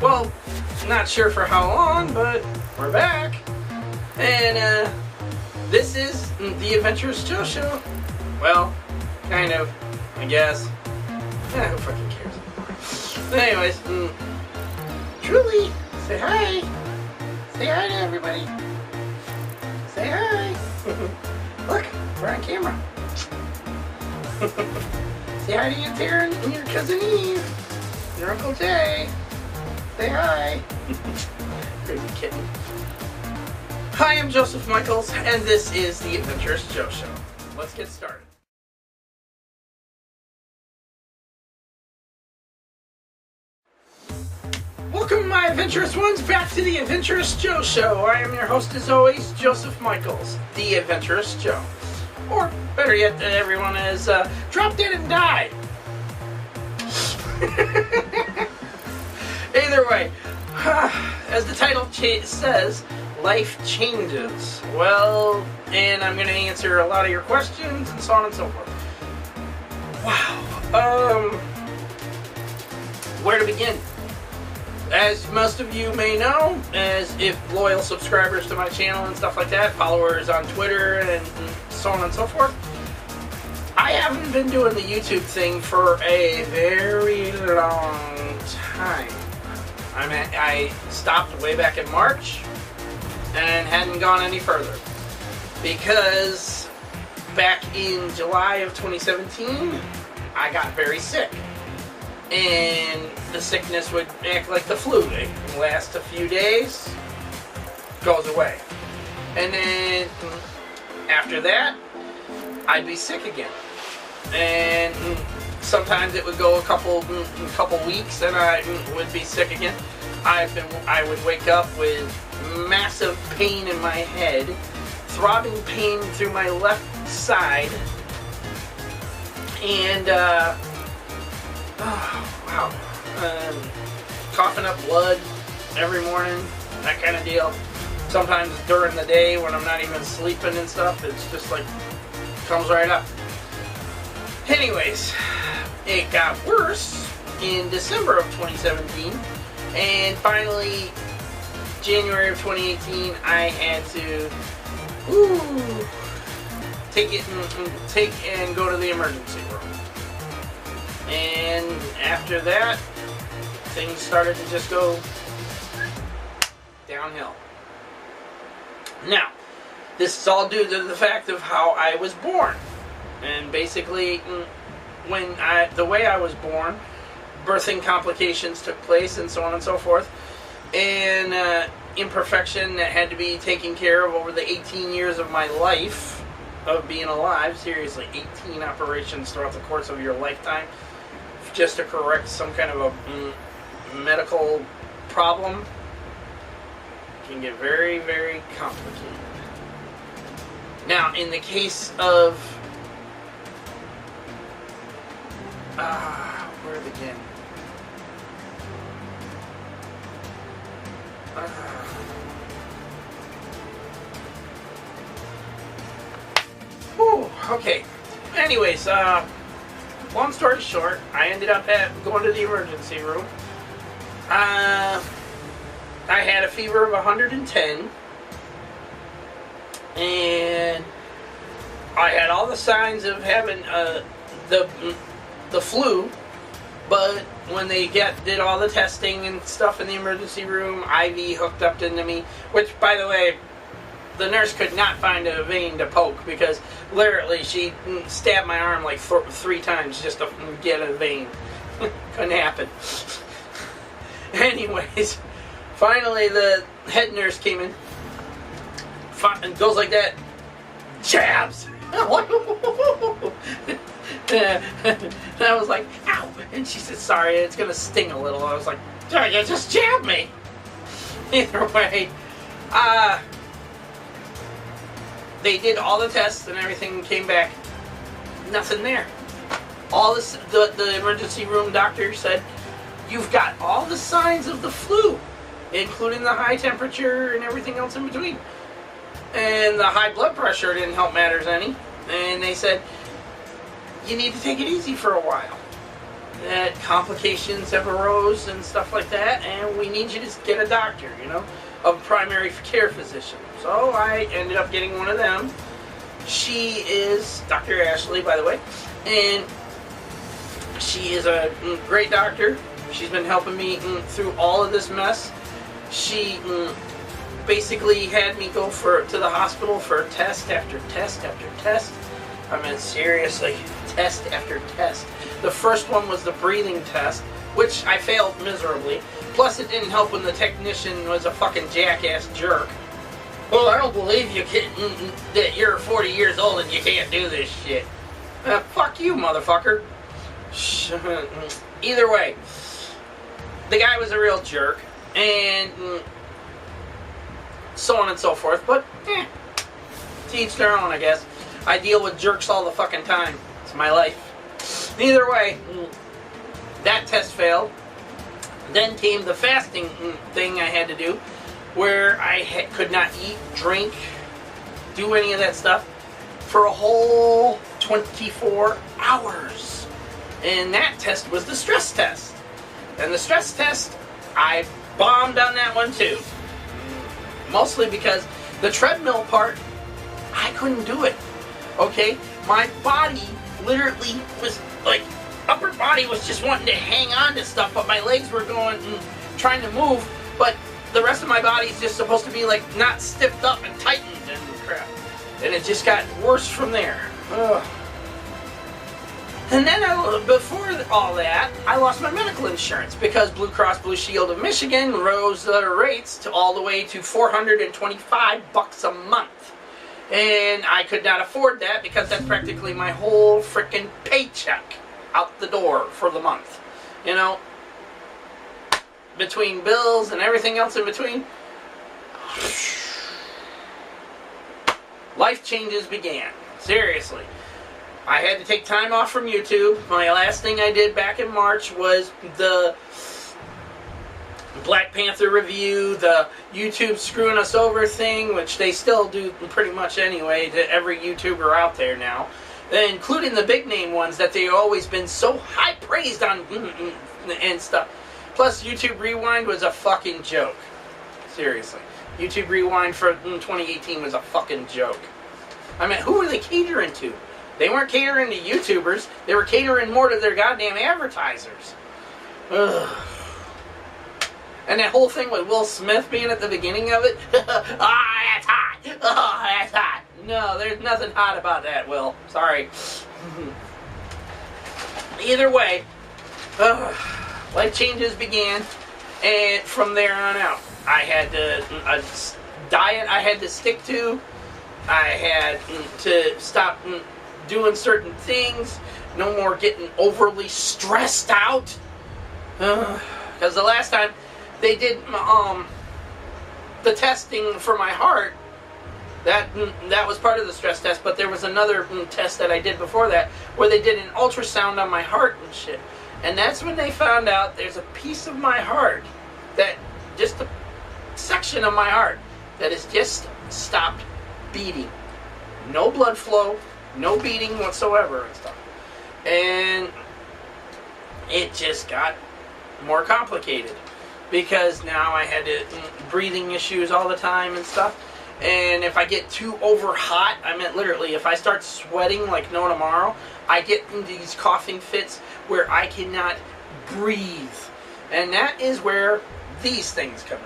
Well, not sure for how long, but we're back. And this is the Adventurous Joe Show. Well, kind of, I guess. Who fucking cares? Anyways, Truly, say hi. Say hi to everybody. Say hi. Look, we're on camera. Say hi to you, Taryn, and your cousin Eve. Your Uncle Jay. Say hi. Crazy kitten. Hi, I'm Joseph Michaels, and this is the Adventurous Joe Show. Let's get started. Welcome, my adventurous ones, back to the Adventurous Joe Show. I am your host, as always, Joseph Michaels, the Adventurous Joe. Or, better yet, everyone has dropped dead and died. Either way, as the title says, life changes. Well, and I'm going to answer a lot of your questions and so on and so forth. Wow. Where to begin? As most of you may know, as if loyal subscribers to my channel and stuff like that, followers on Twitter and so on and so forth, I haven't been doing the YouTube thing for a very long time. I stopped way back in March and hadn't gone any further because back in July of 2017 I got very sick, and the sickness would act like the flu. It lasts a few days, goes away, and then after that I'd be sick again, and sometimes it would go a couple weeks and I would be sick again. I would wake up with massive pain in my head, throbbing pain through my left side, and coughing up blood every morning, that kind of deal. Sometimes during the day when I'm not even sleeping and stuff, it's just like comes right up. Anyways, it got worse in December of 2017, and finally January of 2018 I had to take and go to the emergency room. And after that, things started to just go downhill. Now, this is all due to the fact of how I was born. And basically, the way I was born, birthing complications took place and so on and so forth. And imperfection that had to be taken care of over the 18 years of my life of being alive. Seriously, 18 operations throughout the course of your lifetime just to correct some kind of a medical problem can get very, very complicated. Now, in the case of where to begin? Okay. Anyways, long story short, I ended up going to the emergency room. I had a fever of 110, and I had all the signs of having the flu. But when they did all the testing and stuff in the emergency room, IV hooked up into me, which, by the way, the nurse could not find a vein to poke because literally she stabbed my arm like 3 times just to get a vein. Couldn't happen. Anyways, finally the head nurse came in and goes like that, jabs. And I was like, ow. And she said, sorry, it's going to sting a little. I was like, you just jabbed me. Either way, they did all the tests and everything came back. Nothing there. All this, the emergency room doctor said, you've got all the signs of the flu, including the high temperature and everything else in between. And the high blood pressure didn't help matters any. And they said, you need to take it easy for a while. that complications have arose and stuff like that, and we need you to get a doctor, a primary care physician. So I ended up getting one of them. She is Dr. Ashley, by the way, and she is a great doctor. She's been helping me through all of this mess. She basically had me go to the hospital for test after test after test. I mean, seriously, test after test. The first one was the breathing test, which I failed miserably. Plus, it didn't help when the technician was a fucking jackass jerk. Well, I don't believe you that you're 40 years old and you can't do this shit. Fuck you, motherfucker. Either way, the guy was a real jerk, and so on and so forth, but to each their own, I guess. I deal with jerks all the fucking time. It's my life. Either way, that test failed. Then came the fasting thing I had to do, where I could not eat, drink, do any of that stuff for a whole 24 hours. And that test was the stress test. And the stress test, I bombed on that one too. Mostly because the treadmill part, I couldn't do it. Okay? My body literally was like, upper body was just wanting to hang on to stuff, but my legs were going trying to move, but the rest of my body is just supposed to be like not stiffed up and tightened and crap. And it just got worse from there. Ugh. And then before all that, I lost my medical insurance because Blue Cross Blue Shield of Michigan rose their rates to all the way to $425 a month. And I could not afford that because that's practically my whole freaking paycheck out the door for the month. Between bills and everything else in between, life changes began. Seriously. I had to take time off from YouTube. My last thing I did back in March was the Black Panther review, the YouTube screwing us over thing, which they still do pretty much anyway to every YouTuber out there now, including the big name ones that they've always been so high praised on and stuff. Plus, YouTube Rewind was a fucking joke. Seriously. YouTube Rewind for 2018 was a fucking joke. I mean, who were they catering to? They weren't catering to YouTubers. They were catering more to their goddamn advertisers. Ugh. And that whole thing with Will Smith being at the beginning of it. That's hot. That's hot. No, there's nothing hot about that, Will. Sorry. Either way, life changes began. And from there on out, I had a diet I had to stick to. I had to stop doing certain things, no more getting overly stressed out. Because the last time they did the testing for my heart, that was part of the stress test, but there was another test that I did before that where they did an ultrasound on my heart and shit. And that's when they found out there's a piece of my heart, that just a section of my heart that has just stopped beating. No blood flow, no beating whatsoever and stuff. And it just got more complicated because now I had breathing issues all the time and stuff. And if I get too over hot, I mean literally, if I start sweating like no tomorrow, I get into these coughing fits where I cannot breathe. And that is where these things come in.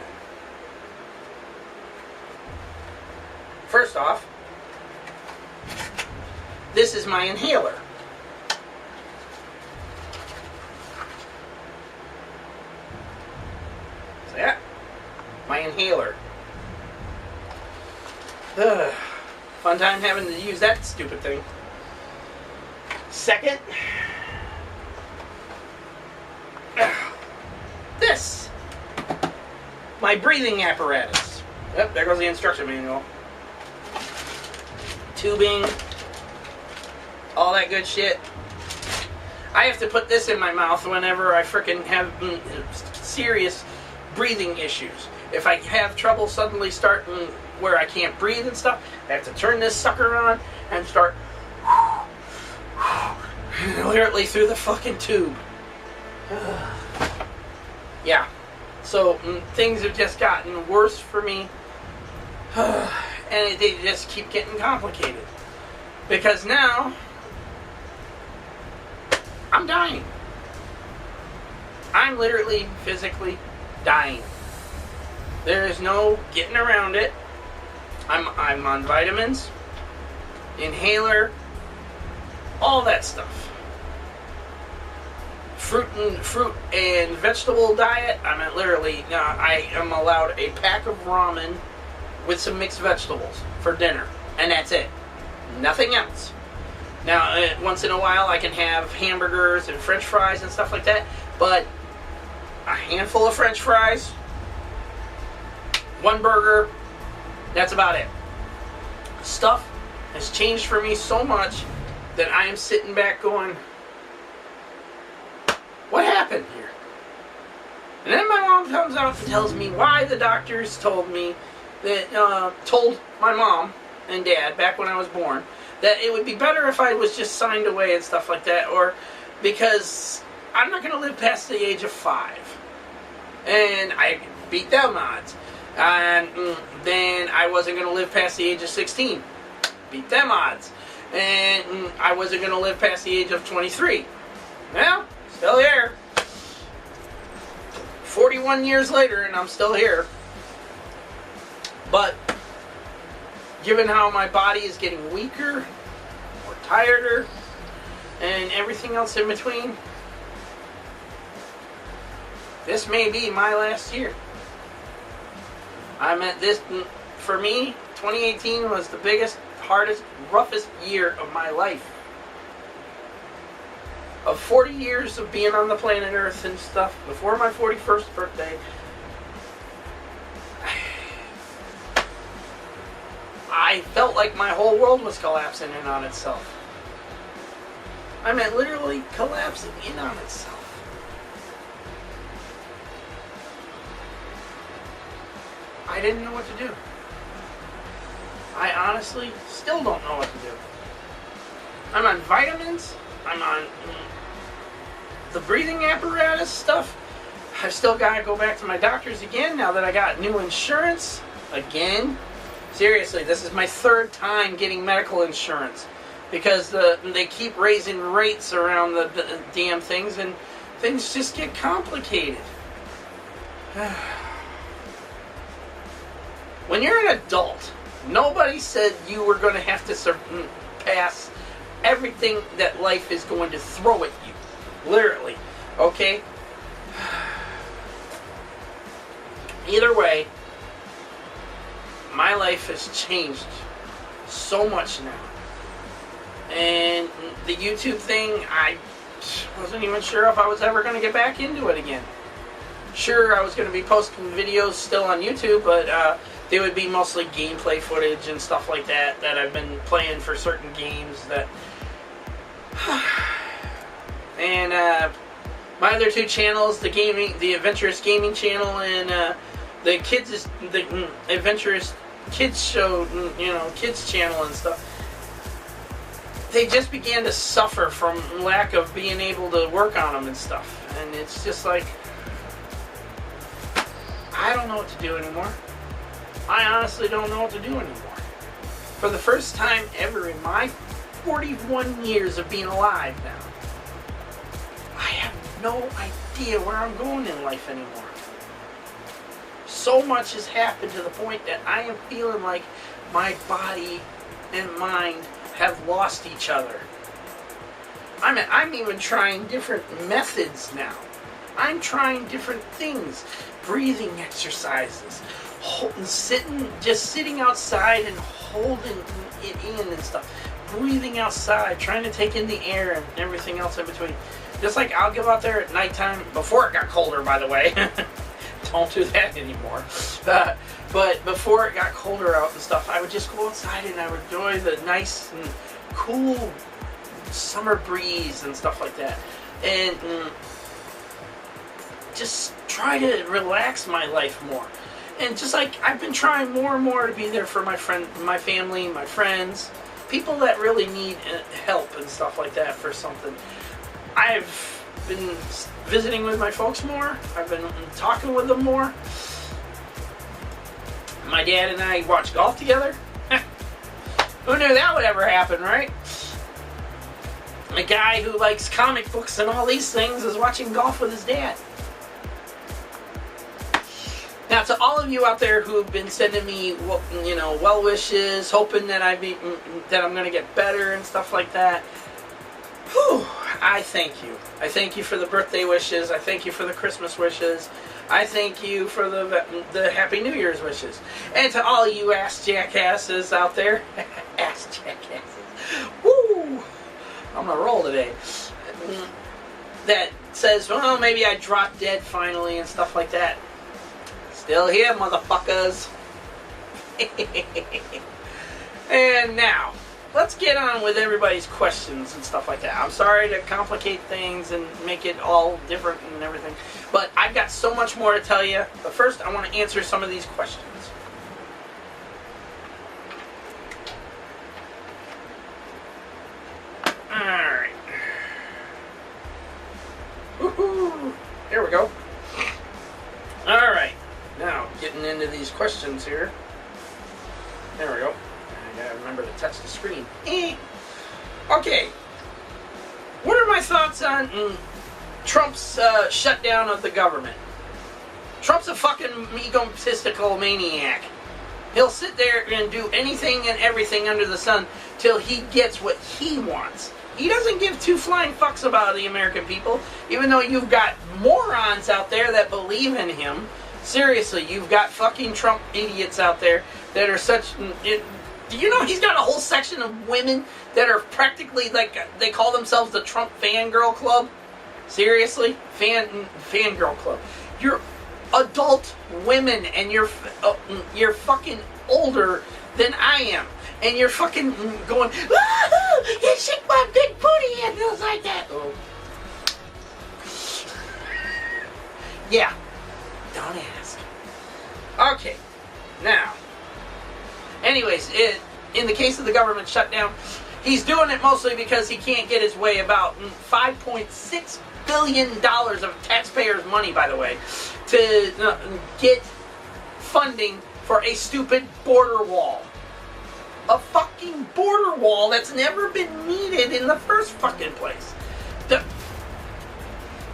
First off, this is my inhaler. So yeah, my inhaler. Fun time having to use that stupid thing. Second, this, my breathing apparatus. Yep, there goes the instruction manual. Tubing, all that good shit. I have to put this in my mouth whenever I frickin' have serious breathing issues. If I have trouble suddenly starting where I can't breathe and stuff, I have to turn this sucker on and start literally through the fucking tube. Yeah. So things have just gotten worse for me. And they just keep getting complicated. Because now, I'm dying. I'm literally, physically dying. There is no getting around it. I'm on vitamins, inhaler, all that stuff. Fruit and vegetable diet. I am allowed a pack of ramen with some mixed vegetables for dinner, and that's it. Nothing else. Now, once in a while, I can have hamburgers and French fries and stuff like that, but a handful of French fries, one burger, that's about it. Stuff has changed for me so much that I am sitting back going, what happened here? And then my mom comes out and tells me why the doctors told me that, told my mom and dad back when I was born that it would be better if I was just signed away and stuff like that, or because I'm not going to live past the age of 5. And I beat them odds. And then I wasn't going to live past the age of 16. Beat them odds. And I wasn't going to live past the age of 23. Well, still here. 41 years later, and I'm still here. But given how my body is getting weaker, more tireder, and everything else in between, this may be my last year. I'm at this, for me, 2018 was the biggest, hardest, roughest year of my life. Of 40 years of being on the planet Earth and stuff, before my 41st birthday, I felt like my whole world was collapsing in on itself. I meant literally collapsing in on itself. I didn't know what to do. I honestly still don't know what to do. I'm on vitamins. I'm on the breathing apparatus stuff. I've still got to go back to my doctors again now that I got new insurance again. Seriously, this is my 3rd time getting medical insurance because they keep raising rates around the damn things, and things just get complicated. When you're an adult, nobody said you were going to have to surpass everything that life is going to throw at you. Literally. Okay? Either way, my life has changed so much now. And the YouTube thing, I wasn't even sure if I was ever going to get back into it again. Sure, I was going to be posting videos still on YouTube, but they would be mostly gameplay footage and stuff like that I've been playing for certain games that... And my other 2 channels, the Adventurous gaming channel and the Adventurous kids show, kids channel and stuff, they just began to suffer from lack of being able to work on them and stuff. And it's just like, I don't know what to do anymore. I honestly don't know what to do anymore. For the first time ever in my 41 years of being alive now, I have no idea where I'm going in life anymore. So much has happened to the point that I am feeling like my body and mind have lost each other. I'm even trying different methods now. I'm trying different things. Breathing exercises. Sitting outside and holding it in and stuff. Breathing outside, trying to take in the air and everything else in between. Just like I'll go out there at nighttime, before it got colder, by the way. Don't do that anymore. But before it got colder out and stuff, I would just go outside and I would enjoy the nice and cool summer breeze and stuff like that. And just try to relax my life more. And just like I've been trying more and more to be there for my family, my friends, people that really need help and stuff like that for something. I've been visiting with my folks more. I've been talking with them more. My dad and I watch golf together. Who knew that would ever happen, right? A guy who likes comic books and all these things is watching golf with his dad. Now, to all of you out there who have been sending me, well wishes, hoping that I'm going to get better and stuff like that, whew, I thank you. I thank you for the birthday wishes. I thank you for the Christmas wishes. I thank you for the Happy New Year's wishes. And to all you ass jackasses out there, ass jackasses, woo! I'm gonna roll today. That says, well, maybe I dropped dead finally and stuff like that. Still here, motherfuckers. And now, let's get on with everybody's questions and stuff like that. I'm sorry to complicate things and make it all different and everything, but I've got so much more to tell you. But first, I want to answer some of these questions. Alright. Woohoo! Here we go. Alright. Now, getting into these questions here. There we go. I gotta remember to touch the screen. Okay. What are my thoughts on Trump's shutdown of the government? Trump's a fucking egotistical maniac. He'll sit there and do anything and everything under the sun till he gets what he wants. He doesn't give two flying fucks about the American people, even though you've got morons out there that believe in him. Seriously, you've got fucking Trump idiots out there that are such... Do you know he's got a whole section of women that are practically like, they call themselves the Trump fangirl club? Seriously? Fangirl club. You're adult women and you're fucking older than I am. And you're fucking going, woohoo! You shake my big booty and feels like that. Oh. Yeah. Don't ask. Okay. Now. Anyways, in the case of the government shutdown, he's doing it mostly because he can't get his way about $5.6 billion of taxpayers' money, by the way, to get funding for a stupid border wall. A fucking border wall that's never been needed in the first fucking place. The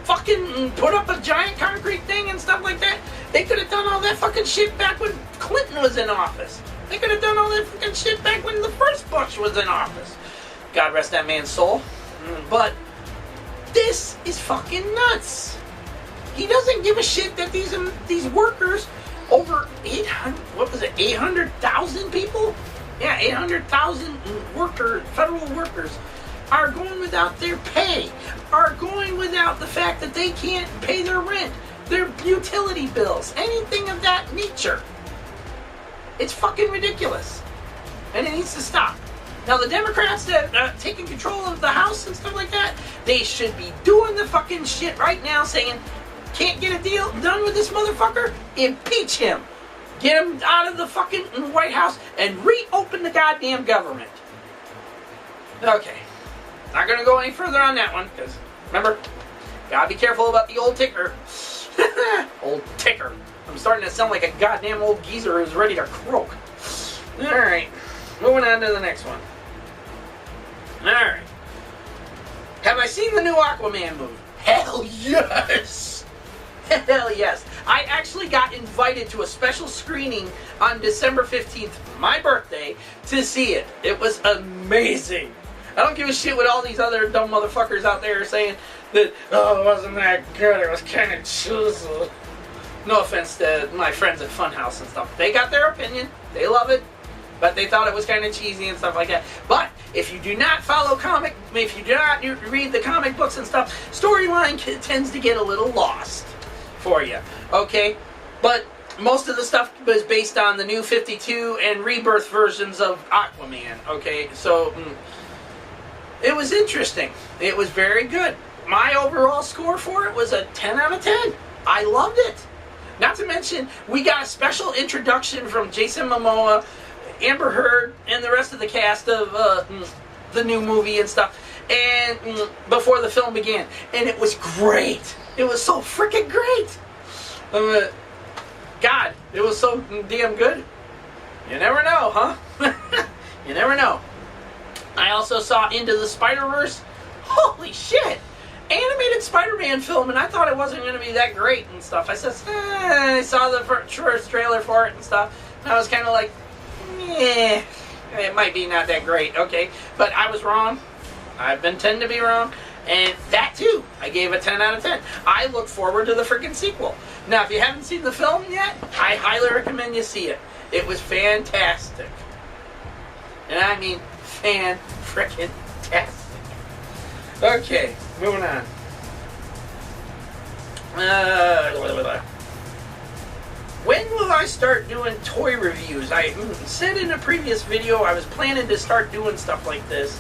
fucking put up a giant concrete thing and stuff like that. They could have done all that fucking shit back when Clinton was in office. They could have done all that fucking shit back when the first Bush was in office. God rest that man's soul. But this is fucking nuts. He doesn't give a shit that these workers, over 800,000 people? Yeah, 800,000 federal workers are going without their pay, are going without the fact that they can't pay their rent, their utility bills, anything of that nature. It's fucking ridiculous. And it needs to stop. Now, the Democrats that are taking control of the House and stuff like that, they should be doing the fucking shit right now, saying, can't get a deal done with this motherfucker? Impeach him. Get him out of the fucking White House and reopen the goddamn government. Okay. Not going to go any further on that one, because, remember, gotta be careful about the old ticker. Old ticker. I'm starting to sound like a goddamn old geezer who's ready to croak. Alright. Moving on to the next one. Alright. Have I seen the new Aquaman movie? Hell yes! Hell yes. I actually got invited to a special screening on December 15th, my birthday, to see it. It was amazing. I don't give a shit what all these other dumb motherfuckers out there are saying that, oh, it wasn't that good, it was kind of cheesy. No offense to my friends at Funhouse and stuff. They got their opinion. They love it. But they thought it was kind of cheesy and stuff like that. But if you do not follow if you do not read the comic books and stuff, storyline tends to get a little lost for you. Okay? But most of the stuff was based on the new 52 and Rebirth versions of Aquaman. Okay? So, it was interesting. It was very good. My overall score for it was a 10 out of 10. I loved it. Not to mention, we got a special introduction from Jason Momoa, Amber Heard, and the rest of the cast of the new movie and stuff. and before the film began, and it was great. It was so freaking great. God, it was so damn good. You never know, huh? You never know. I also saw Into the Spider-Verse. Holy shit! Animated Spider-Man film, and I thought it wasn't going to be that great and stuff. I said, I saw the first trailer for it and stuff, and I was kind of like, it might be not that great, okay? But I was wrong. I've been tend to be wrong. And that too, I gave a 10 out of 10. I look forward to the freaking sequel. Now, if you haven't seen the film yet, I highly recommend you see it. It was fantastic. And I mean fan-freaking-tastic. Okay, moving on. When will I start doing toy reviews? I said in a previous video I was planning to start doing stuff like this.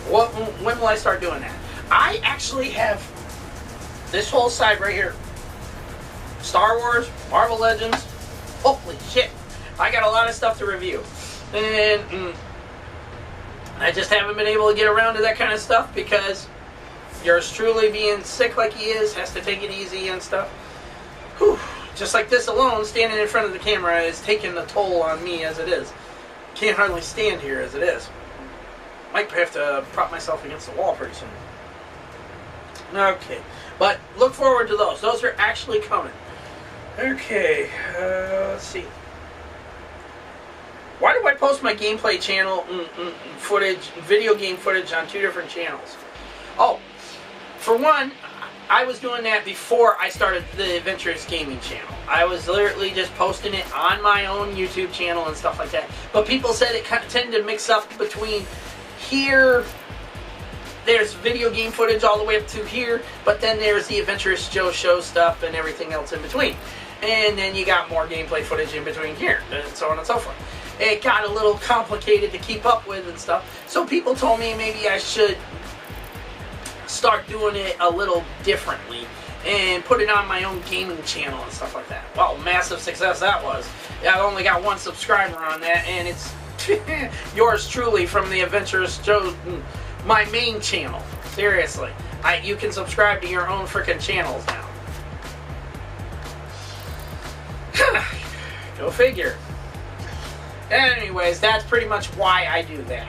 When will I start doing that? I actually have this whole side right here. Star Wars, Marvel Legends. Holy shit. I got a lot of stuff to review. And I just haven't been able to get around to that kind of stuff because yours truly being sick like he is has to take it easy and stuff. Whew. Just like this alone, standing in front of the camera is taking a toll on me as it is. Can't hardly stand here as it is. Might have to prop myself against the wall pretty soon. Okay, but look forward to those. Those are actually coming. Okay, let's see. Why do I post my gameplay channel footage, video game footage on 2 different channels? Oh, for one, I was doing that before I started the Adventurous gaming channel. I was literally just posting it on my own YouTube channel and stuff like that. But people said it kind of tended to mix up between here. There's video game footage all the way up to here, but then there's the Adventurous Joe show stuff and everything else in between. And then you got more gameplay footage in between here, and so on and so forth. It got a little complicated to keep up with and stuff. So people told me maybe I should start doing it a little differently and put it on my own gaming channel and stuff like that. Well, massive success that was. I've only got 1 subscriber on that, and it's yours truly from the Adventurous Joe, my main channel. Seriously. You can subscribe to your own freaking channels now. Go figure. Anyways, that's pretty much why I do that.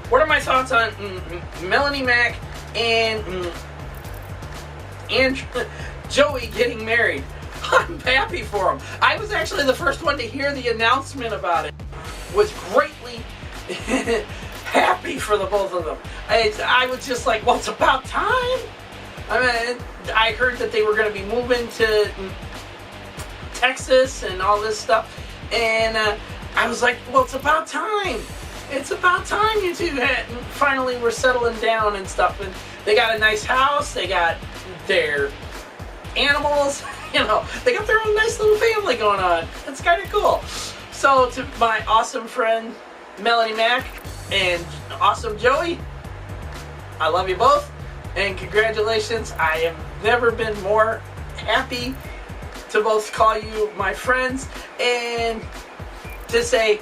What are my thoughts on Melanie Mac and Joey getting married? I'm happy for them. I was actually the first one to hear the announcement about it. Was greatly happy for the both of them. I was just like, well, it's about time. I mean, I heard that they were going to be moving to Texas and all this stuff, and I was like, well, it's about time. It's about time you two finally were settling down and stuff. And they got a nice house. They got their animals. You know, they got their own nice little family going on. That's kind of cool. So to my awesome friend Melanie Mac and awesome Joey, I love you both, and congratulations. I have never been more happy to both call you my friends and to say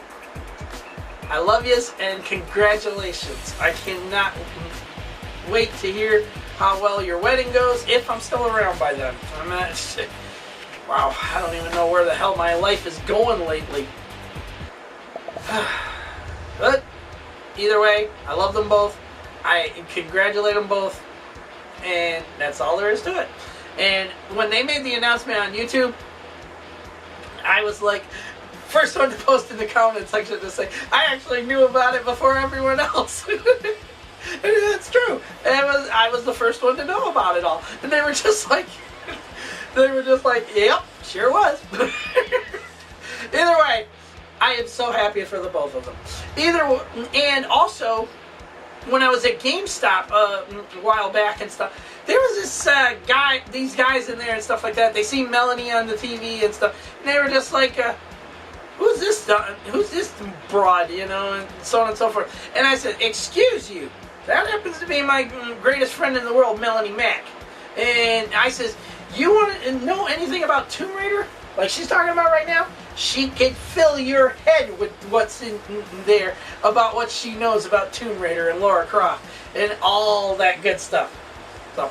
I love yous and congratulations. I cannot wait to hear how well your wedding goes, if I'm still around by then. I'm not sick. Wow, I don't even know where the hell my life is going lately. But either way, I love them both. I congratulate them both, and that's all there is to it. And when they made the announcement on YouTube, I was like, first one to post in the comment section to say, I actually knew about it before everyone else. And that's true. I was the first one to know about it all. And they were just like, yep, sure was. Either way, I am so happy for the both of them. And also, when I was at GameStop a while back and stuff, there was this these guys in there and stuff like that. They see Melanie on the TV and stuff, and they were just like, who's this broad, you know, and so on and so forth. And I said, excuse you, that happens to be my greatest friend in the world, Melanie Mac. And I says, you want to know anything about Tomb Raider? like she's talking about right now, she could fill your head with what's in there about what she knows about Tomb Raider and Lara Croft and all that good stuff. So,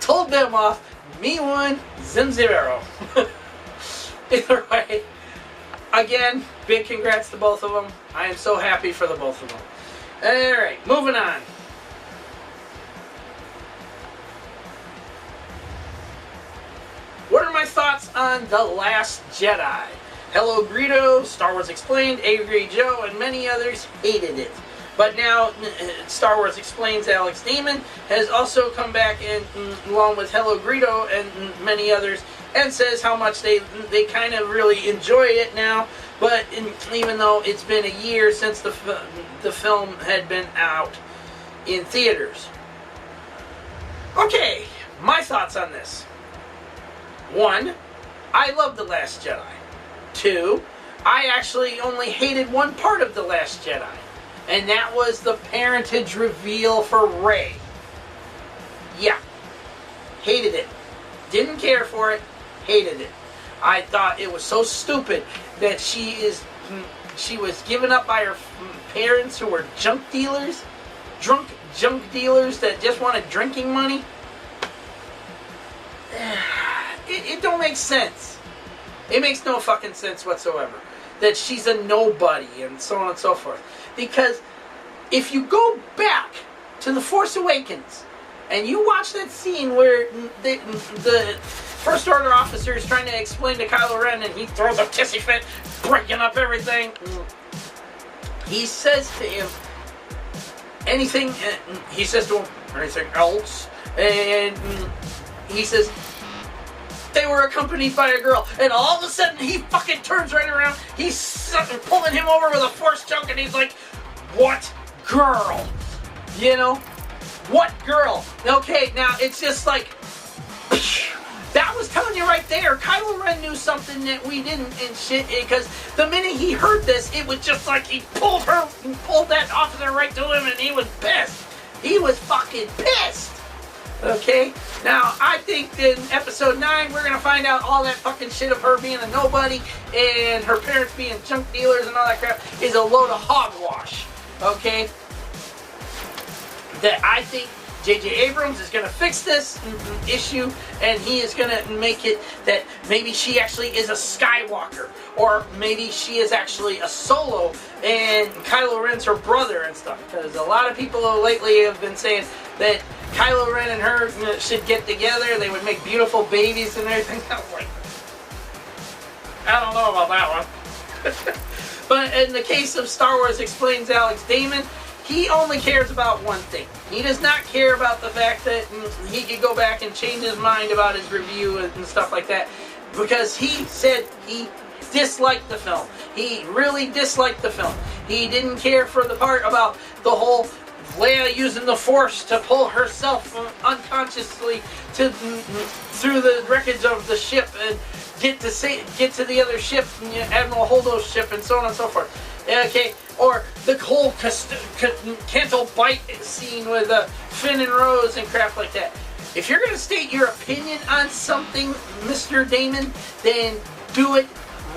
told them off. Me one, Zim Zero. Either way, again, big congrats to both of them. I am so happy for the both of them. Alright, moving on. What are my thoughts on The Last Jedi? Hello Greedo, Star Wars Explained, Avery Joe, and many others hated it. But now, Star Wars Explained's Alex Damon has also come back and, along with Hello Greedo and many others, and says how much they kind of really enjoy it now. But even though it's been a year since the film had been out in theaters. Okay, my thoughts on this. 1, I love The Last Jedi. 2, I actually only hated one part of The Last Jedi. And that was the parentage reveal for Rey. Yeah. Hated it. Didn't care for it. Hated it. I thought it was so stupid that she was given up by her parents who were junk dealers. Drunk junk dealers that just wanted drinking money. It don't make sense. It makes no fucking sense whatsoever. That she's a nobody and so on and so forth. Because if you go back to The Force Awakens and you watch that scene where the First Order officer is trying to explain to Kylo Ren and he throws a tissy fit, breaking up everything, he says to him, anything, he says to him, anything else? And he says, they were accompanied by a girl, and all of a sudden he fucking turns right around. He's pulling him over with a force chunk, and he's like, "What girl? You know, what girl?" Okay, now it's just like that was telling you right there. Kylo Ren knew something that we didn't, and shit. Because the minute he heard this, it was just like he pulled that officer right to him, and he was pissed. He was fucking pissed. Okay, now I think in episode 9 we're gonna find out all that fucking shit of her being a nobody and her parents being junk dealers and all that crap is a load of hogwash. Okay, that I think J.J. Abrams is gonna fix this issue, and he is gonna make it that maybe she actually is a Skywalker, or maybe she is actually a Solo and Kylo Ren's her brother and stuff. Because a lot of people lately have been saying that Kylo Ren and her should get together. They would make beautiful babies and everything. I was like, I don't know about that one. But in the case of Star Wars Explains Alex Damon, he only cares about one thing. He does not care about the fact that he could go back and change his mind about his review and stuff like that. Because he said he disliked the film. He really disliked the film. He didn't care for the part about the whole Leia using the Force to pull herself unconsciously through the wreckage of the ship and get to the other ship, Admiral Holdo's ship, and so on and so forth. Okay, or the whole Canto Bite scene with Finn and Rose and crap like that. If you're going to state your opinion on something, Mr. Damon, then do it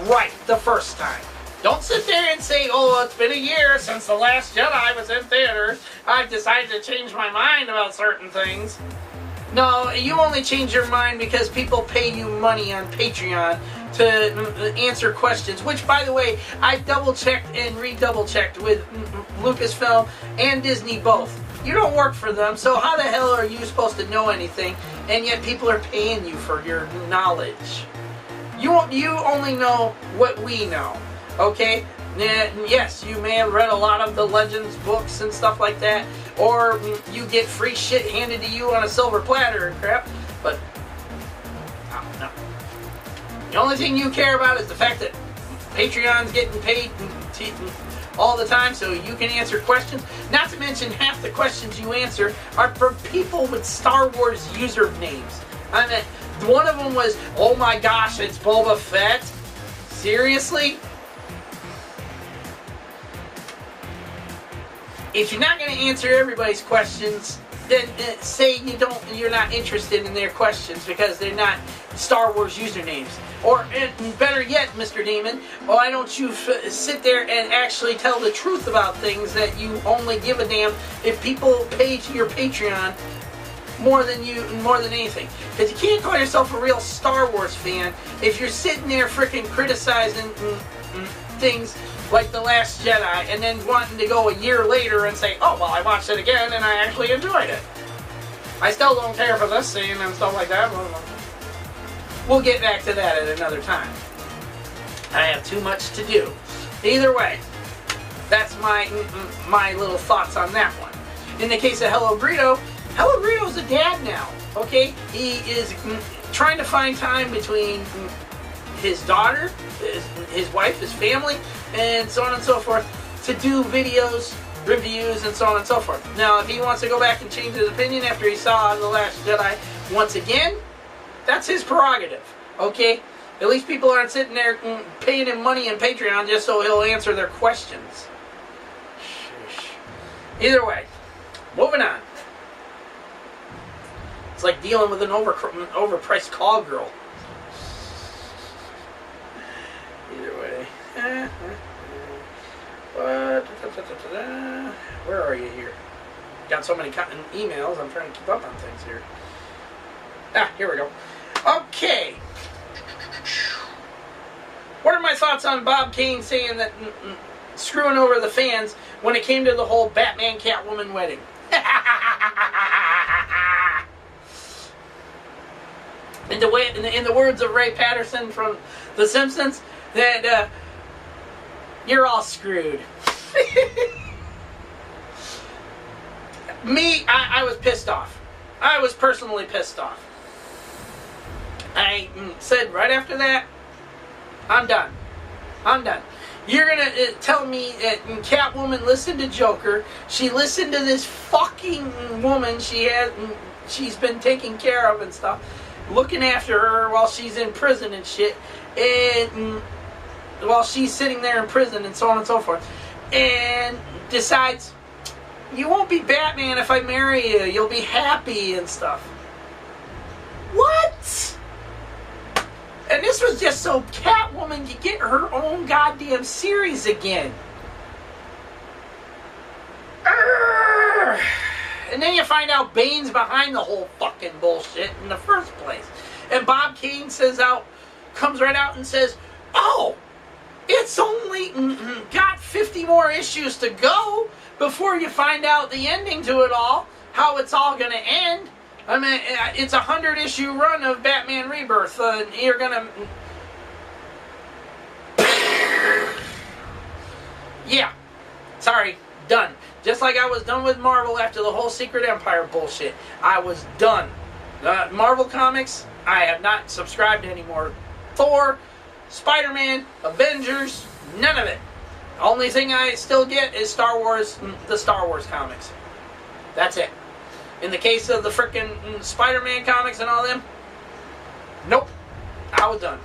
right the first time. Don't sit there and say, "Oh, it's been a year since The Last Jedi was in theaters. I've decided to change my mind about certain things." No, you only change your mind because people pay you money on Patreon to answer questions. Which, by the way, I double-checked and re-double-checked with Lucasfilm and Disney both. You don't work for them, so how the hell are you supposed to know anything? And yet people are paying you for your knowledge. You only know what we know. Okay? Yes, you may have read a lot of the Legends books and stuff like that, or you get free shit handed to you on a silver platter and crap, but no. The only thing you care about is the fact that Patreon's getting paid all the time so you can answer questions. Not to mention half the questions you answer are from people with Star Wars usernames. I mean, one of them was, "Oh my gosh, it's Boba Fett." Seriously? If you're not going to answer everybody's questions, then say you're not interested in their questions because they're not Star Wars usernames. Or, and better yet, Mr. Demon, why don't you sit there and actually tell the truth about things that you only give a damn if people pay to your Patreon more than anything. Because you can't call yourself a real Star Wars fan if you're sitting there freaking criticizing things like The Last Jedi and then wanting to go a year later and say, oh, well, I watched it again and I actually enjoyed it. I still don't care for this scene and stuff like that. We'll get back to that at another time. I have too much to do. Either way, that's my little thoughts on that one. In the case of Hello Greedo is a dad now, okay? He is trying to find time between his daughter, his wife, his family, and so on and so forth, to do videos, reviews, and so on and so forth. Now, if he wants to go back and change his opinion after he saw The Last Jedi once again, that's his prerogative, okay? At least people aren't sitting there paying him money in Patreon just so he'll answer their questions. Either way, moving on. It's like dealing with an overpriced call girl. Either way. Where are you here? Got so many emails, I'm trying to keep up on things here. Here we go. Okay. What are my thoughts on Bob Kane saying that screwing over the fans when it came to the whole Batman Catwoman wedding? In the words of Ray Patterson from The Simpsons, that you're all screwed. Me, I was pissed off. I was personally pissed off. I said right after that, I'm done. I'm done. You're going to tell me that Catwoman listened to Joker. She listened to this fucking woman she's been taking care of and stuff, looking after her while she's in prison and shit, and while she's sitting there in prison and so on and so forth, and decides, you won't be Batman if I marry you. You'll be happy and stuff. What? And this was just so Catwoman could get her own goddamn series again. Urgh. And then you find out Bane's behind the whole fucking bullshit in the first place. And Bob Kane comes right out and says, oh, it's only got 50 more issues to go before you find out the ending to it all, how it's all going to end. I mean, it's a 100-issue run of Batman Rebirth. You're gonna... Yeah. Sorry. Done. Just like I was done with Marvel after the whole Secret Empire bullshit. I was done. Marvel Comics, I have not subscribed anymore. Thor, Spider-Man, Avengers, none of it. The only thing I still get is Star Wars, the Star Wars comics. That's it. In the case of the frickin' Spider-Man comics and all them, nope, I was done.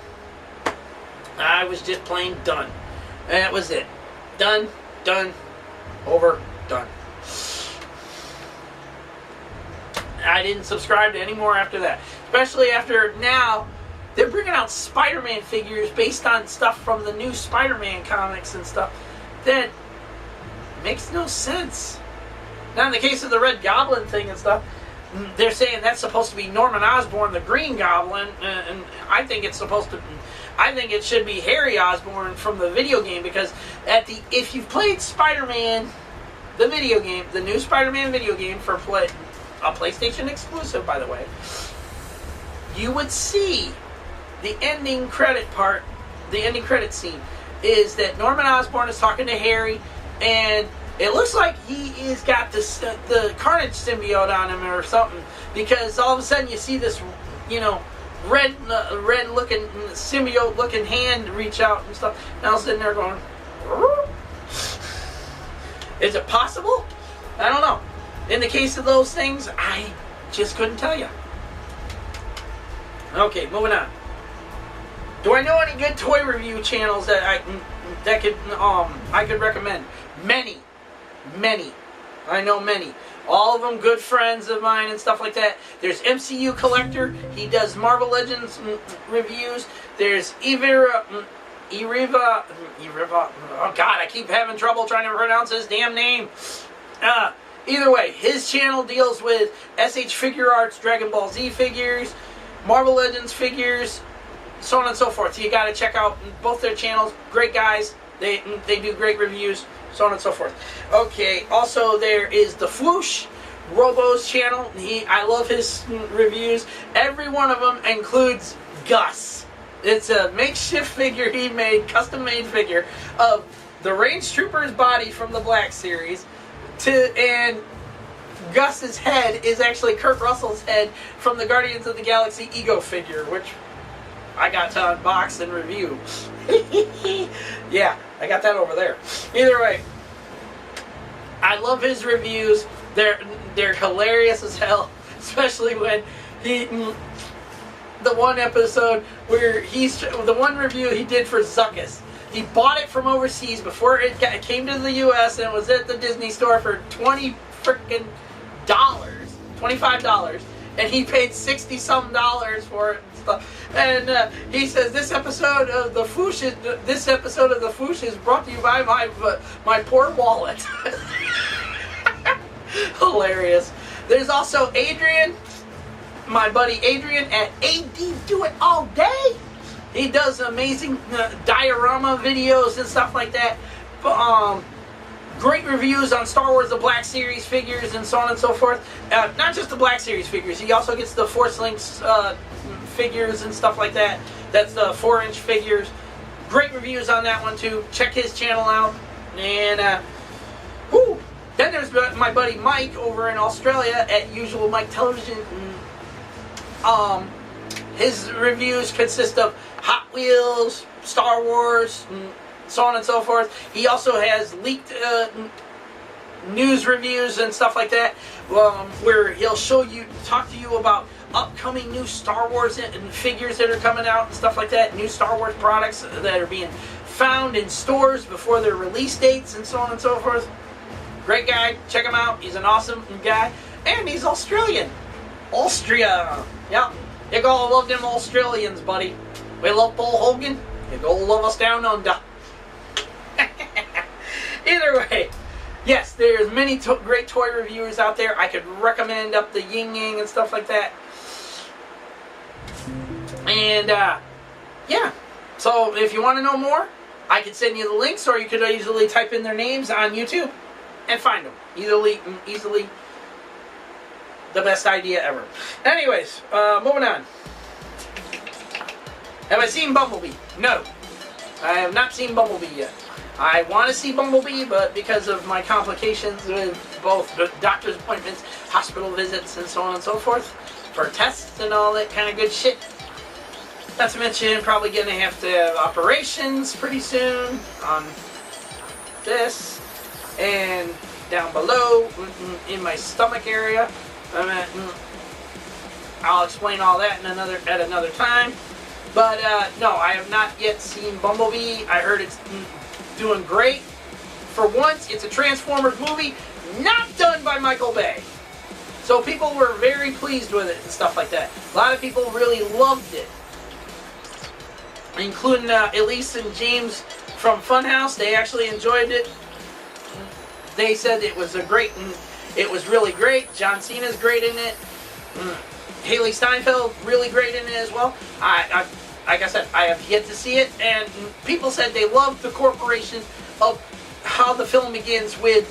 I was just plain done. And that was it. Done, over, done. I didn't subscribe to any more after that. Especially after now, they're bringing out Spider-Man figures based on stuff from the new Spider-Man comics and stuff that makes no sense. Now, in the case of the Red Goblin thing and stuff, they're saying that's supposed to be Norman Osborn, the Green Goblin, and I think it should be Harry Osborn from the video game, because if you've played Spider-Man, the video game, the new Spider-Man video game for a PlayStation exclusive, by the way, you would see the ending credit scene is that Norman Osborn is talking to Harry, and it looks like he has got the Carnage symbiote on him or something, because all of a sudden you see this, red-looking symbiote-looking hand reach out and stuff. And I was sitting there going, is it possible? I don't know. In the case of those things, I just couldn't tell you. Okay, moving on. Do I know any good toy review channels that I could recommend? Many. I know many. All of them good friends of mine and stuff like that. There's MCU Collector. He does Marvel Legends reviews. There's Iriva. Oh God, I keep having trouble trying to pronounce his damn name. Either way, his channel deals with SH Figure Arts, Dragon Ball Z figures, Marvel Legends figures, so on and so forth. So you got to check out both their channels. Great guys. They do great reviews, so on and so forth. Okay, also there is the Floosh, Robo's channel. I love his reviews. Every one of them includes Gus. It's a makeshift figure he made, custom-made figure of the Range Trooper's body from the Black Series, and Gus's head is actually Kurt Russell's head from the Guardians of the Galaxy Ego figure, which I got to unbox and review. Yeah, I got that over there. Either way, I love his reviews. They're hilarious as hell, especially when the one episode where the one review he did for Zuckus. He bought it from overseas before it came to the U.S. and was at the Disney store for $25, and he paid $60-some for it and stuff. And he says this episode of the Foosh is brought to you by my poor wallet. Hilarious. There's also Adrian, my buddy Adrian at AD Do It All Day. He does amazing diorama videos and stuff like that. Great reviews on Star Wars, the Black Series figures, and so on and so forth. Not just the Black Series figures. He also gets the Force Links figures and stuff like that. That's the 4-inch figures. Great reviews on that one too. Check his channel out. And then there's my buddy Mike over in Australia at Usual Mike Television. His reviews consist of Hot Wheels, Star Wars, and so on and so forth. He also has leaked news reviews and stuff like that, where he'll talk to you about upcoming new Star Wars and figures that are coming out and stuff like that, new Star Wars products that are being found in stores before their release dates and so on and so forth. Great guy. Check him out. He's an awesome guy. And he's Australian. Austria. Yep. You gotta love them Australians, buddy. We love Paul Hogan. You gotta love us down under. Either way, yes, there's many great toy reviewers out there. I could recommend up the Ying Yang and stuff like that. And, yeah. So, if you want to know more, I could send you the links, or you could easily type in their names on YouTube and find them. Easily the best idea ever. Anyways, moving on. Have I seen Bumblebee? No. I have not seen Bumblebee yet. I want to see Bumblebee, but because of my complications with both doctor's appointments, hospital visits, and so on and so forth, for tests and all that kind of good shit. Not to mention, probably going to have to have operations pretty soon on this and down below in my stomach area. I'll explain all that at another time. But no, I have not yet seen Bumblebee. I heard it's doing great. For once, it's a Transformers movie not done by Michael Bay. So people were very pleased with it and stuff like that. A lot of people really loved it. Including Elise and James from Funhouse. They actually enjoyed it. They said it was it was really great. John Cena's great in it. Haley Steinfeld, really great in it as well. Like I said, I have yet to see it, and people said they loved the corporation of how the film begins with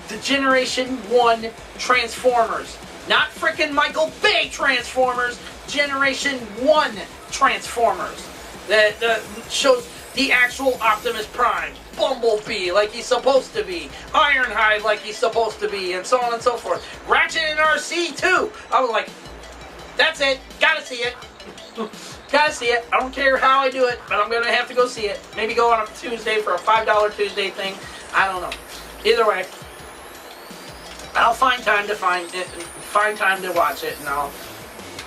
the Generation 1 Transformers. Not frickin' Michael Bay Transformers, Generation 1 Transformers. That shows the actual Optimus Prime, Bumblebee like he's supposed to be, Ironhide like he's supposed to be, and so on and so forth. Ratchet and RC too. I was like, that's it, gotta see it. Gotta see it. I don't care how I do it, but I'm gonna have to go see it. Maybe go on a Tuesday for a $5 Tuesday thing. I don't know. Either way, I'll find time to watch it, and I'll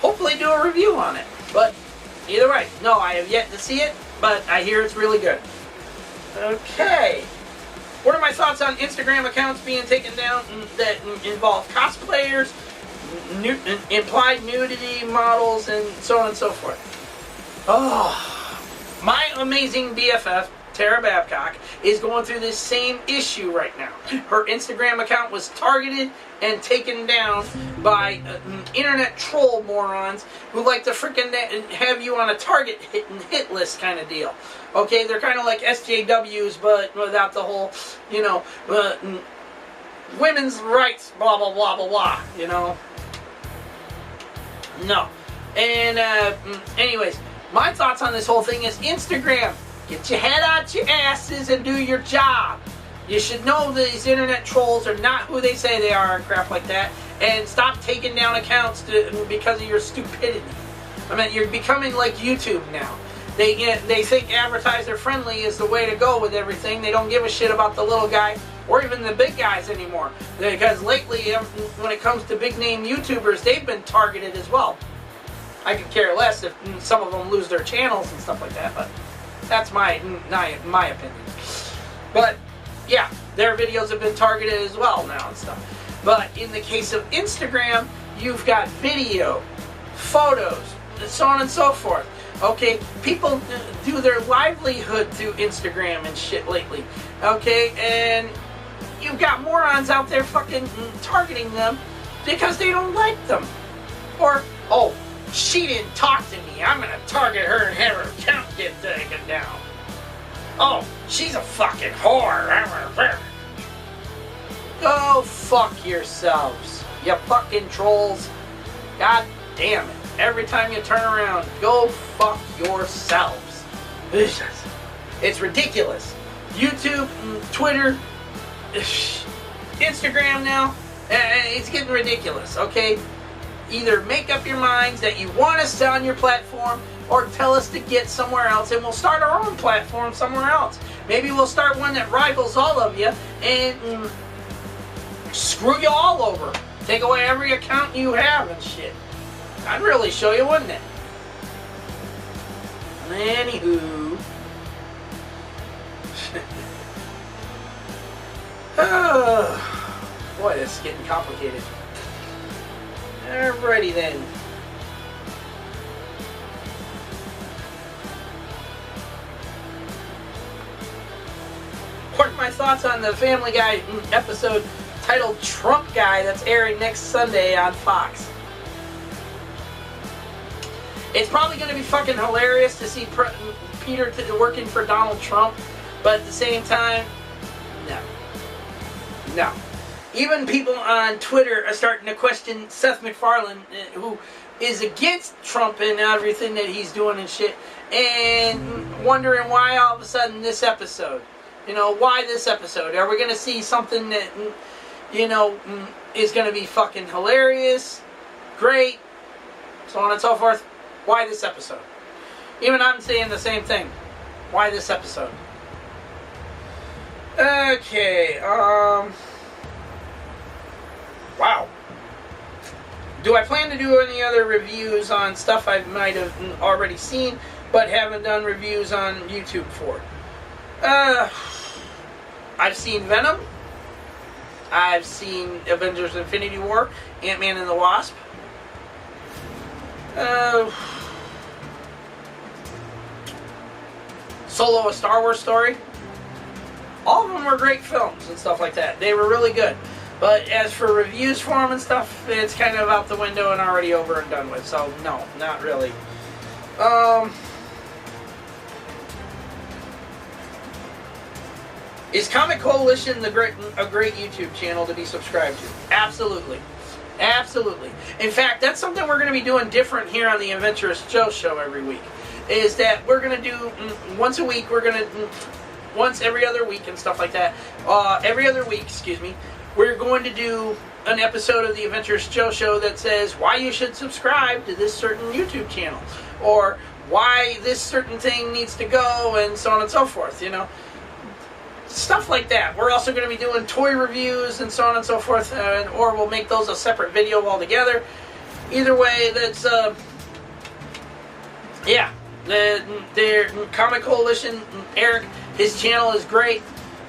hopefully do a review on it. But either way, no, I have yet to see it, but I hear it's really good. Okay. What are my thoughts on Instagram accounts being taken down that involve cosplayers, implied nudity models, and so on and so forth? Oh, my amazing BFF, Tara Babcock, is going through this same issue right now. Her Instagram account was targeted and taken down by internet troll morons who like to freaking have you on a target hit list kind of deal. Okay, they're kind of like SJWs, but without the whole, you know, women's rights, blah, blah, blah, blah, blah, you know. No. And, anyways, my thoughts on this whole thing is Instagram. Get your head out your asses and do your job. You should know these internet trolls are not who they say they are and crap like that. And stop taking down accounts because of your stupidity. I mean, you're becoming like YouTube now. They think advertiser friendly is the way to go with everything. They don't give a shit about the little guy or even the big guys anymore. Because lately, when it comes to big name YouTubers, they've been targeted as well. I could care less if some of them lose their channels and stuff like that, but that's my opinion. But yeah, their videos have been targeted as well now and stuff. But in the case of Instagram, you've got video, photos, and so on and so forth. Okay, people do their livelihood through Instagram and shit lately. Okay, and you've got morons out there fucking targeting them because they don't like them. Or, oh, she didn't talk to me, I'm gonna target her and have her account get taken down. Oh, she's a fucking whore. Go fuck yourselves, you fucking trolls. God damn it. Every time you turn around, go fuck yourselves. It's ridiculous. YouTube, Twitter, Instagram now, it's getting ridiculous, okay? Either make up your minds that you want us on your platform or tell us to get somewhere else and we'll start our own platform somewhere else. Maybe we'll start one that rivals all of you and screw you all over. Take away every account you have and shit. I'd really show you, wouldn't it? Anywho. Boy, this is getting complicated. Alrighty then. What are my thoughts on the Family Guy episode titled Trump Guy that's airing next Sunday on Fox? It's probably going to be fucking hilarious to see Peter working for Donald Trump, but at the same time, no. No. Even people on Twitter are starting to question Seth MacFarlane, who is against Trump and everything that he's doing and shit, and wondering why all of a sudden this episode. You know, why this episode? Are we going to see something that, you know, is going to be fucking hilarious, great, so on and so forth? Why this episode? Even I'm saying the same thing. Why this episode? Okay, wow. Do I plan to do any other reviews on stuff I might have already seen, but haven't done reviews on YouTube for? I've seen Venom. I've seen Avengers Infinity War, Ant-Man and the Wasp. Solo, a Star Wars Story. All of them were great films and stuff like that. They were really good. But as for reviews for them and stuff, it's kind of out the window and already over and done with. So, no, not really. Is Comic Coalition a great YouTube channel to be subscribed to? Absolutely. Absolutely. In fact, that's something we're going to be doing different here on the Adventurous Joe Show every week. Is that we're going to do once a week, once every other week and stuff like that. Every other week, excuse me, we're going to do an episode of the Adventurous Joe Show that says why you should subscribe to this certain YouTube channel. Or why this certain thing needs to go and so on and so forth, you know. Stuff like that. We're also going to be doing toy reviews and so on and so forth, or we'll make those a separate video altogether. Either way, that's, yeah. The Comic Coalition, Eric, his channel is great.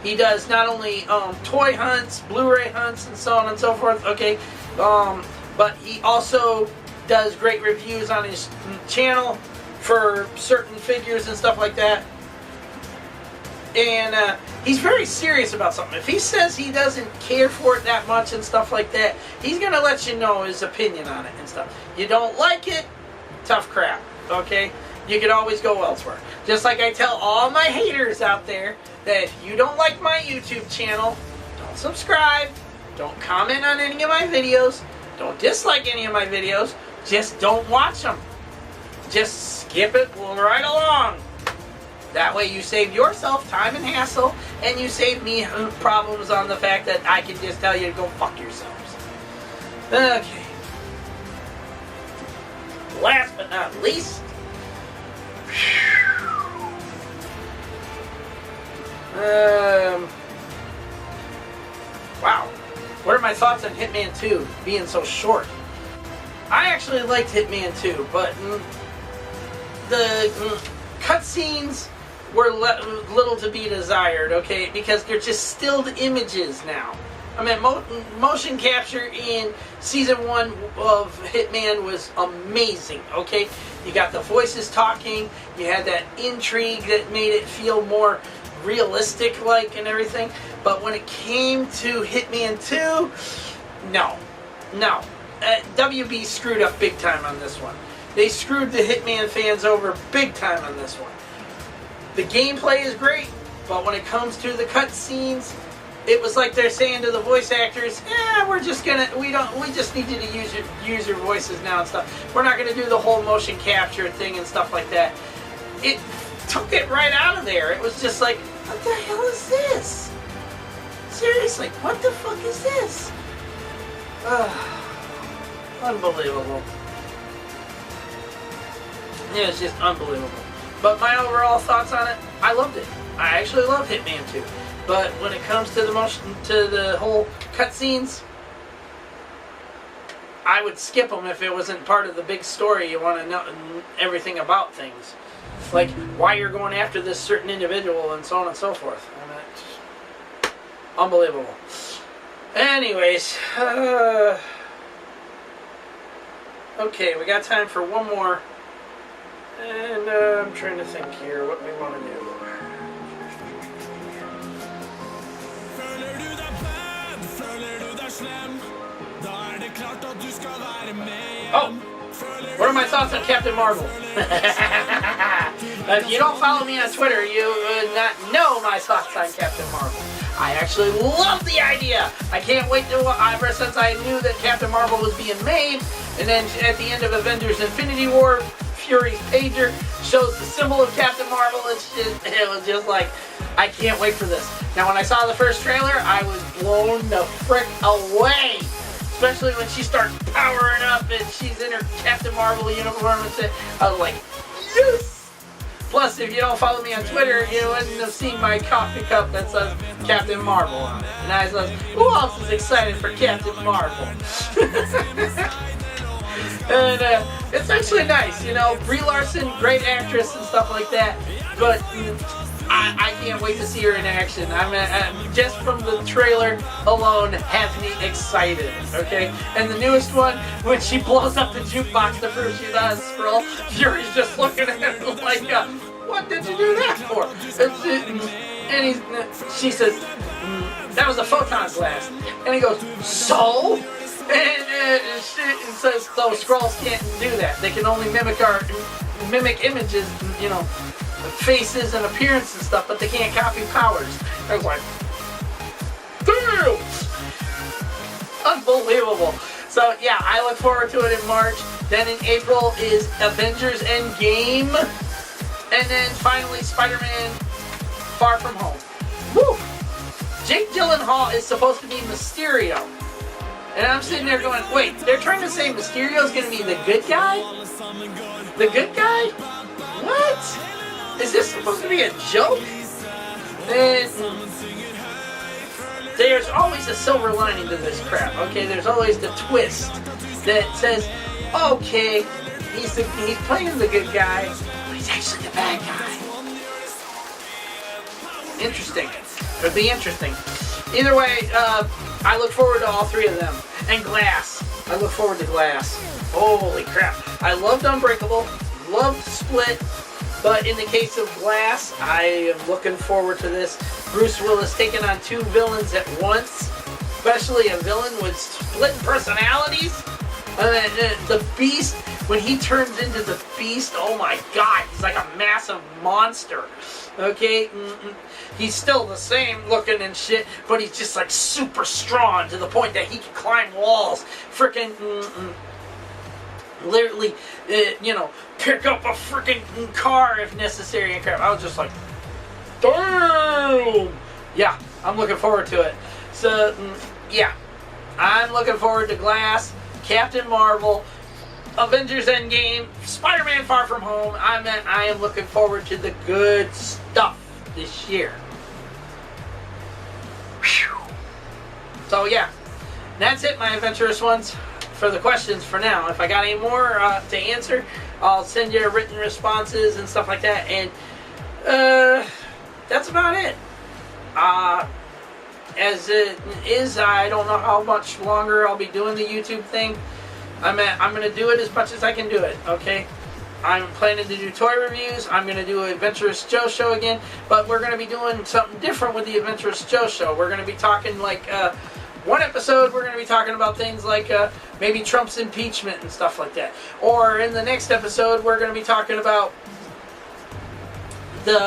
He does not only toy hunts, Blu-ray hunts, and so on and so forth, okay? But he also does great reviews on his channel for certain figures and stuff like that. And he's very serious about something. If he says he doesn't care for it that much and stuff like that, he's going to let you know his opinion on it and stuff. You don't like it, tough crap, okay? You can always go elsewhere. Just like I tell all my haters out there that if you don't like my YouTube channel, don't subscribe, don't comment on any of my videos, don't dislike any of my videos, just don't watch them. Just skip it right along. That way you save yourself time and hassle, and you save me problems on the fact that I can just tell you to go fuck yourselves. Okay. Last but not least, wow. What are my thoughts on Hitman 2 being so short? I actually liked Hitman 2, but the cutscenes were little to be desired, okay? Because they're just stilled images now. I mean, motion capture in Season 1 of Hitman was amazing, okay? You got the voices talking, you had that intrigue that made it feel more realistic-like and everything. But when it came to Hitman 2, no. WB screwed up big time on this one. They screwed the Hitman fans over big time on this one. The gameplay is great, but when it comes to the cutscenes, it was like they're saying to the voice actors, we just need you to use your voices now and stuff. We're not gonna do the whole motion capture thing and stuff like that. It took it right out of there. It was just like, what the hell is this? Seriously, what the fuck is this? Unbelievable. It was just unbelievable. But my overall thoughts on it, I loved it. I actually love Hitman 2. But when it comes to the whole cutscenes, I would skip them if it wasn't part of the big story. You want to know everything about things, like why you're going after this certain individual and so on and so forth. I mean, it's unbelievable. Anyways, okay, we got time for one more, and I'm trying to think here what we want to do. Oh, what are my thoughts on Captain Marvel? If you don't follow me on Twitter, you would not know my thoughts on Captain Marvel. I actually love the idea. I can't wait to, ever since I knew that Captain Marvel was being made, and then at the end of Avengers Infinity War, Fury's pager shows the symbol of Captain Marvel. It was just like, I can't wait for this. Now, when I saw the first trailer, I was blown the frick away. Especially when she starts powering up and she's in her Captain Marvel uniform and shit. I was like, yes! Plus, if you don't follow me on Twitter, you wouldn't have seen my coffee cup that says Captain Marvel on it. And I was, who else is excited for Captain Marvel? And it's actually nice, you know. Brie Larson, great actress and stuff like that. But I can't wait to see her in action. I'm just from the trailer alone has me excited, okay? And the newest one, when she blows up the jukebox to prove she's not a Skrull, Fury's just looking at her like, what did you do that for? And she says, that was a photon blast. And he goes, so? And she says, so Skrulls can't do that. They can only mimic images, you know, faces and appearance and stuff, but they can't copy powers. I was like, damn! Unbelievable. So yeah, I look forward to it in March. Then in April is Avengers Endgame. And then finally Spider-Man Far From Home. Woo! Jake Gyllenhaal is supposed to be Mysterio. And I'm sitting there going, wait, they're trying to say Mysterio's gonna be the good guy? The good guy? What? Is this supposed to be a joke? And there's always a silver lining to this crap, okay? There's always the twist that says, okay, he's playing the good guy, but he's actually the bad guy. Interesting. It'd be interesting. Either way, I look forward to all three of them. And Glass. I look forward to Glass. Holy crap. I loved Unbreakable, loved Split, but in the case of Glass, I am looking forward to this. Bruce Willis taking on two villains at once, especially a villain with split personalities. And then the Beast, when he turns into the Beast, oh my god, he's like a massive monster. Okay? He's still the same looking and shit, but he's just like super strong to the point that he can climb walls. Freaking, literally, you know, pick up a freaking car if necessary and crap. I was just like, damn! Yeah, I'm looking forward to it. So, yeah, I'm looking forward to Glass, Captain Marvel, Avengers Endgame, Spider-Man Far From Home. I am looking forward to the good stuff this year. Whew. So yeah, that's it, my adventurous ones, for the questions for now. If I got any more to answer, I'll send you written responses and stuff like that. And that's about it. As it is, I don't know how much longer I'll be doing the YouTube thing. I'm going to do it as much as I can do it, okay? I'm planning to do toy reviews. I'm going to do an Adventurous Joe show again, but we're going to be doing something different with the Adventurous Joe show. We're going to be talking like, one episode we're going to be talking about things like maybe Trump's impeachment and stuff like that. Or in the next episode, we're going to be talking about the,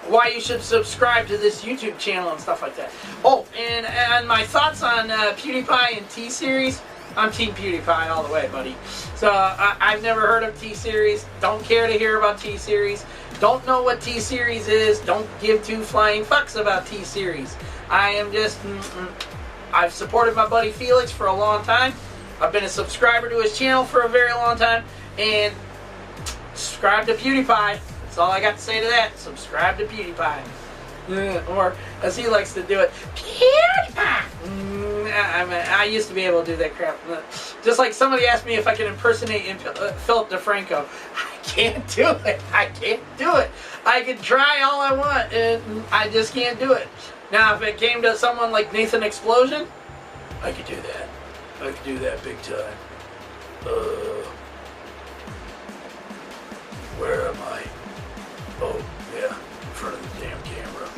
why you should subscribe to this YouTube channel and stuff like that. Oh, and my thoughts on PewDiePie and T-Series. I'm Team PewDiePie all the way, buddy. So I've never heard of T-Series. Don't care to hear about T-Series. Don't know what T-Series is. Don't give two flying fucks about T-Series. I am just... I've supported my buddy Felix for a long time. I've been a subscriber to his channel for a very long time. And subscribe to PewDiePie. That's all I got to say to that. Subscribe to PewDiePie. Or, as he likes to do it, PewDiePie! I used to be able to do that crap. Just like somebody asked me if I could impersonate Philip DeFranco. I can't do it. I can't do it. I can try all I want, and I just can't do it. Now, if it came to someone like Nathan Explosion, I could do that. I could do that big time. Where am I? Oh, yeah, in front of the damn camera.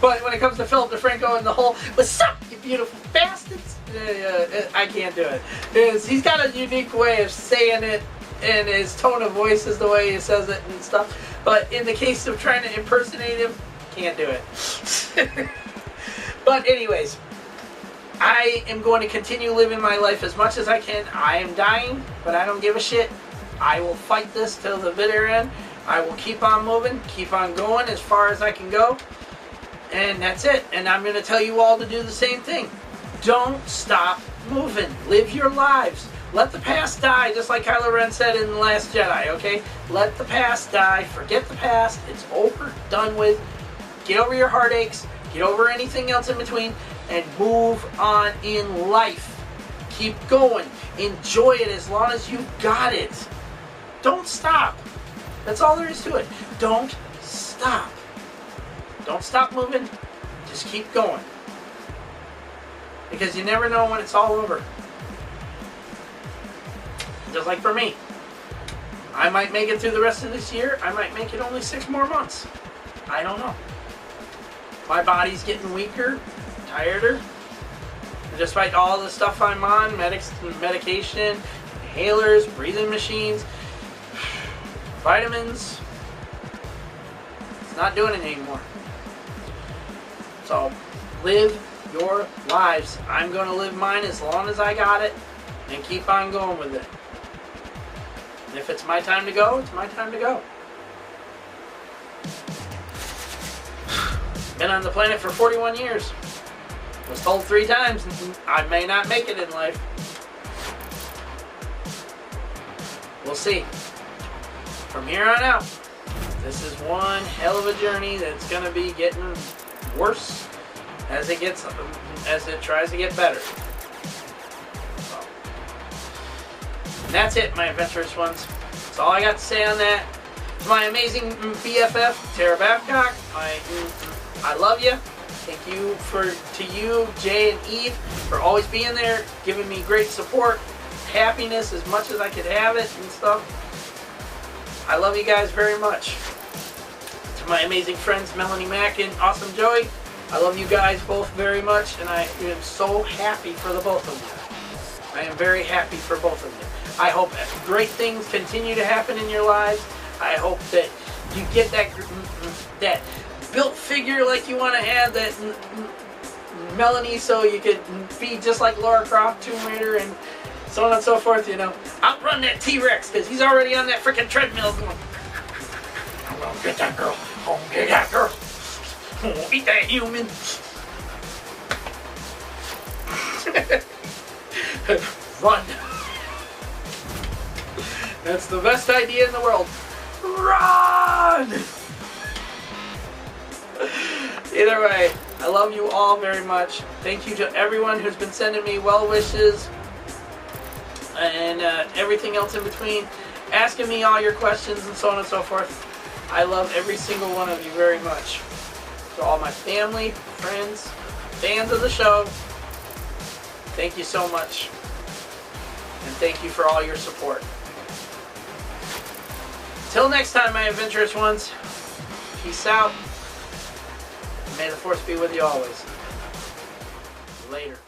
But when it comes to Philip DeFranco and the whole, what's up, you beautiful bastards? I can't do it. He's got a unique way of saying it, and his tone of voice is the way he says it and stuff. But in the case of trying to impersonate him, can't do it. But anyways, I am going to continue living my life as much as I can. I am dying, but I don't give a shit. I will fight this till the bitter end. I will keep on moving, keep on going as far as I can go. And that's it. And I'm going to tell you all to do the same thing. Don't stop moving. Live your lives. Let the past die, just like Kylo Ren said in The Last Jedi, okay? Let the past die. Forget the past. It's over. Done with. Get over your heartaches. Get over anything else in between. And move on in life. Keep going. Enjoy it as long as you got it. Don't stop. That's all there is to it. Don't stop. Don't stop moving. Just keep going. Because you never know when it's all over. Just like for me. I might make it through the rest of this year. I might make it only 6 more months. I don't know. My body's getting weaker, tireder. And despite all the stuff I'm on, medication, inhalers, breathing machines, vitamins, it's not doing it anymore. So, live your lives. I'm going to live mine as long as I got it and keep on going with it. And if it's my time to go, it's my time to go. Been on the planet for 41 years. Was told 3 times I may not make it in life. We'll see. From here on out, this is one hell of a journey that's going to be getting worse as it tries to get better. So, that's it, my adventurous ones. That's all I got to say on that. To my amazing BFF, Tara Babcock, I love you. Thank you to you, Jay and Eve, for always being there, giving me great support, happiness as much as I could have it and stuff. I love you guys very much. To my amazing friends, Melanie Mack and Awesome Joey, I love you guys both very much, and I am so happy for the both of you. I am very happy for both of you. I hope great things continue to happen in your lives. I hope that you get that built figure like you want to have, that Melanie, so you could be just like Lara Croft, Tomb Raider, and so on and so forth, you know. Outrun that T-Rex, because he's already on that freaking treadmill going, I'm gonna get that girl, I'm gonna get that girl, I'm gonna eat that human. Run. That's the best idea in the world. Run! Either way, I love you all very much. Thank you to everyone who's been sending me well wishes and everything else in between, asking me all your questions and so on and so forth. I love every single one of you very much. To all my family, friends, fans of the show, thank you so much. And thank you for all your support. Till next time, my adventurous ones, peace out. May the force be with you always. Later.